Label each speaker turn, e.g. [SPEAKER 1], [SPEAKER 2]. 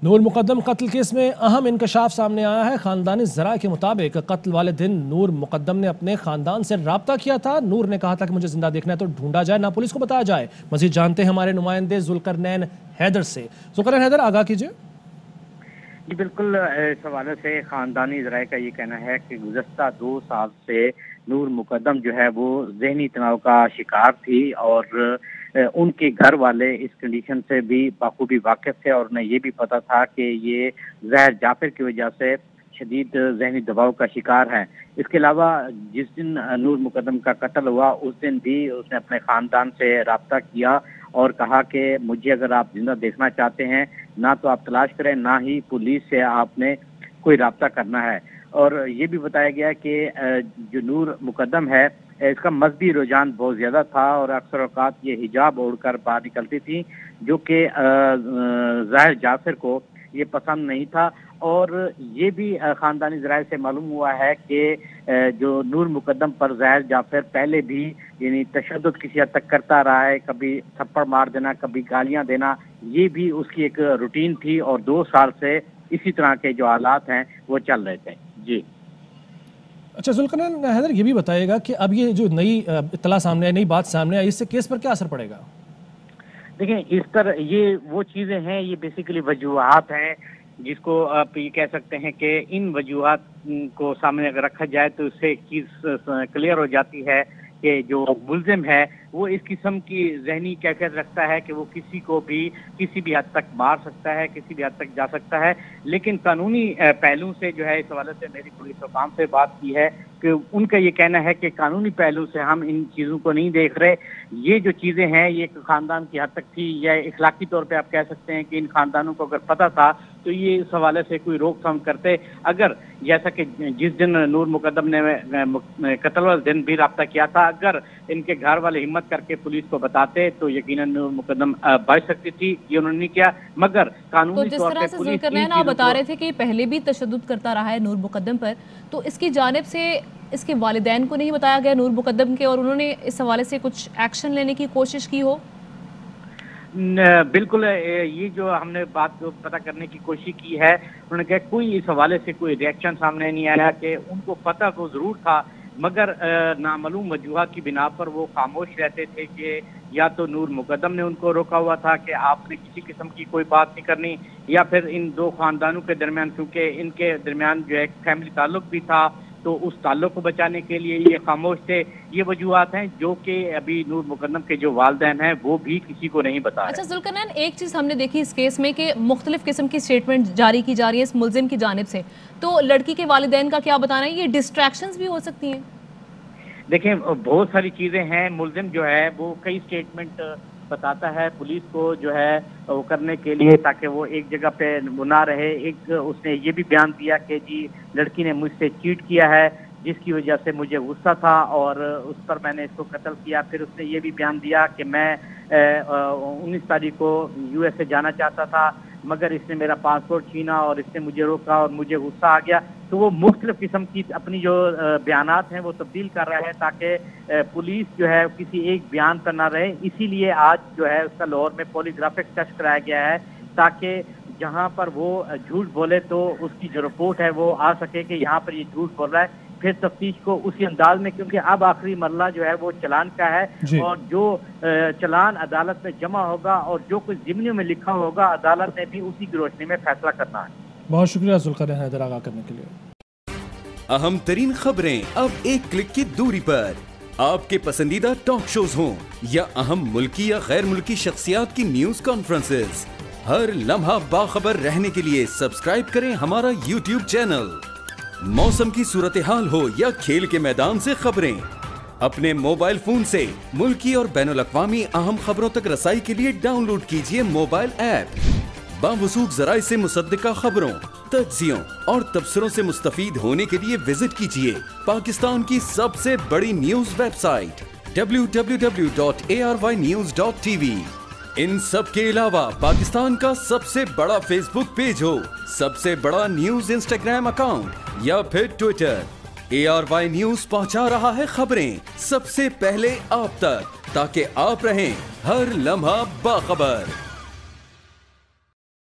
[SPEAKER 1] نور مقدم قتل کیس میں اہم انکشاف سامنے آیا ہے۔ خاندانی ذرائع کے مطابق قتل والے دن نور مقدم نے اپنے خاندان سے رابطہ کیا تھا۔ نور نے کہا تھا کہ مجھے زندہ دیکھنا ہے تو ڈھونڈا جائے، نہ پولیس کو بتایا جائے۔ مزید جانتے ہیں ہمارے نمائندے ذوالقرنین حیدر سے۔ ذوالقرنین حیدر، آگاہ کیجئے۔
[SPEAKER 2] جی بالکل، اس حوالے سے خاندانی ذرائع کا یہ کہنا ہے کہ گزشتہ 2 سال سے نور مقدم جو ہے وہ ذہنی تناؤ کا شکار تھی، اور ان کے گھر والے اس کنڈیشن سے بھی بخوبی واقف تھے، اور انہیں یہ بھی پتا تھا کہ یہ زہر جعفر کی وجہ سے شدید ذہنی دباؤ کا شکار ہے۔ اس کے علاوہ جس دن نور مقدم کا قتل ہوا اس دن بھی اس نے اپنے خاندان سے رابطہ کیا اور کہا کہ مجھے اگر آپ زندہ دیکھنا چاہتے ہیں نہ تو آپ تلاش کریں، نہ ہی پولیس سے آپ نے کوئی رابطہ کرنا ہے۔ اور یہ بھی بتایا گیا کہ جو نور مقدم ہے اس کا مذہبی رجحان بہت زیادہ تھا، اور اکثر اوقات یہ حجاب اوڑھ کر باہر نکلتی تھی، جو کہ زاہر جعفر کو یہ پسند نہیں تھا۔ اور یہ بھی خاندانی ذرائع سے معلوم ہوا ہے کہ جو نور مقدم پر زاہر جعفر پہلے بھی یعنی تشدد کسی حد تک کرتا رہا ہے، کبھی تھپڑ مار دینا، کبھی گالیاں دینا، یہ بھی اس کی ایک روٹین تھی، اور 2 سال سے اسی طرح کے جو حالات ہیں وہ چل رہے تھے۔ جی
[SPEAKER 1] اچھا ذوالقرنین حیدر، یہ بھی بتائیے گا کہ اب یہ جو نئی اطلاع سامنے آئی، نئی بات سامنے آئی، اس سے کیس پر کیا اثر پڑے گا؟
[SPEAKER 2] دیکھیں، اس پر یہ وہ چیزیں ہیں، یہ بیسیکلی وجوہات ہیں جس کو آپ یہ کہہ سکتے ہیں کہ ان وجوہات کو سامنے اگر رکھا جائے تو اس سے ایک چیز کلیئر ہو جاتی ہے کہ جو ملزم ہے وہ اس قسم کی ذہنی کیفیت رکھتا ہے کہ وہ کسی کو بھی کسی بھی حد تک مار سکتا ہے، کسی بھی حد تک جا سکتا ہے۔ لیکن قانونی پہلو سے جو ہے اس حوالے سے میری پولیس حکام سے بات کی ہے کہ ان کا یہ کہنا ہے کہ قانونی پہلو سے ہم ان چیزوں کو نہیں دیکھ رہے، یہ جو چیزیں ہیں یہ ایک خاندان کی حد تک تھی، یا اخلاقی طور پہ آپ کہہ سکتے ہیں کہ ان خاندانوں کو اگر پتہ تھا تو یہ اس حوالے سے کوئی روک تھام کرتے۔ اگر جیسا کہ جس دن نور مقدم نے قتل والے دن بھی رابطہ کیا تھا، اگر ان کے گھر والے ہمت کر کے پولیس کو بتاتے تو یقیناً نور مقدم بچ سکتی تھی، یہ انہوں نے نہیں کیا۔ مگر قانونی
[SPEAKER 3] جس طرح سے ذوالقرنین آپ بتا رہے تھے کہ پہلے بھی تشدد کرتا رہا ہے نور مقدم پر، تو اس کی جانب سے اس کے والدین کو نہیں بتایا گیا نور مقدم کے، اور انہوں نے اس حوالے سے کچھ ایکشن لینے کی کوشش کی ہو؟
[SPEAKER 2] بالکل، یہ جو ہم نے بات پتہ کرنے کی کوشش کی ہے، انہوں نے کہا کوئی اس حوالے سے کوئی ریئیکشن سامنے نہیں آیا، کہ ان کو پتہ تو ضرور تھا مگر نامعلوم وجوہات کی بنا پر وہ خاموش رہتے تھے، کہ یا تو نور مقدم نے ان کو روکا ہوا تھا کہ آپ نے کسی قسم کی کوئی بات نہیں کرنی، یا پھر ان 2 خاندانوں کے درمیان، کیونکہ ان کے درمیان جو ایک فیملی تعلق بھی تھا تو اس تعلق کو بچانے کے لیے یہ خاموش تھے۔ یہ وجوہات ہیں جو کہ ابھی نور مقدم کے جو والدین ہیں وہ بھی کسی کو نہیں بتا رہے۔
[SPEAKER 3] اچھا ذوالقرنین، ایک چیز ہم نے دیکھی اس کیس میں کہ مختلف قسم کی سٹیٹمنٹ جاری کی جا رہی ہے اس ملزم کی جانب سے، تو لڑکی کے والدین کا کیا بتانا ہے؟ یہ ڈسٹریکشنز بھی ہو سکتی ہیں؟ دیکھیں،
[SPEAKER 2] بہت ساری چیزیں ہیں، ملزم جو ہے وہ کئی سٹیٹمنٹ بتاتا ہے پولیس کو جو ہے وہ کرنے کے لیے، تاکہ وہ ایک جگہ پہ وہ نہ رہے۔ ایک اس نے یہ بھی بیان دیا کہ جی لڑکی نے مجھ سے چیٹ کیا ہے جس کی وجہ سے مجھے غصہ تھا اور اس پر میں نے اس کو قتل کیا۔ پھر اس نے یہ بھی بیان دیا کہ میں 19 تاریخ کو US سے جانا چاہتا تھا مگر اس نے میرا پاسپورٹ چھینا اور اس نے مجھے روکا اور مجھے غصہ آ گیا۔ تو وہ مختلف قسم کی اپنی جو بیانات ہیں وہ تبدیل کر رہا ہے تاکہ پولیس جو ہے کسی ایک بیان پر نہ رہے۔ اسی لیے آج جو ہے اس کا لاہور میں پولیگرافک ٹیسٹ کرایا گیا ہے تاکہ جہاں پر وہ جھوٹ بولے تو اس کی جو رپورٹ ہے وہ آ سکے کہ یہاں پر یہ جھوٹ بول رہا ہے۔ پھر تفتیش کو اسی انداز میں، کیونکہ اب آخری مرحلہ جو ہے وہ چلان کا ہے اور جو چلان عدالت میں جمع ہوگا اور جو کچھ ضمنیوں میں لکھا ہوگا عدالت نے بھی اسی کی روشنی میں فیصلہ کرنا ہے۔
[SPEAKER 1] بہت شکریہ ذوالقرنین حیدر آگاہ کرنے کے لیے۔
[SPEAKER 4] اہم ترین خبریں اب ایک کلک کی دوری پر، آپ کے پسندیدہ ٹاک شوز ہوں یا اہم ملکی یا غیر ملکی شخصیات کی نیوز کانفرنسز، ہر لمحہ باخبر رہنے کے لیے سبسکرائب کریں ہمارا YouTube چینل۔ موسم کی صورتحال ہو یا کھیل کے میدان سے خبریں، اپنے موبائل فون سے ملکی اور بین الاقوامی اہم خبروں تک رسائی کے لیے ڈاؤن لوڈ کیجیے موبائل ایپ۔ باوثوق ذرائع سے مصدقہ خبروں، تجزیوں اور تبصروں سے مستفید ہونے کے لیے وزٹ کیجیے پاکستان کی سب سے بڑی نیوز ویب سائٹ www.arYnews.tv۔ ان سب کے علاوہ پاکستان کا سب سے بڑا فیس بک پیج ہو، سب سے بڑا نیوز انسٹاگرام اکاؤنٹ یا پھر ٹویٹر، ARY نیوز پہنچا رہا ہے خبریں سب سے پہلے آپ تک، تاکہ آپ رہیں ہر لمحہ باخبر۔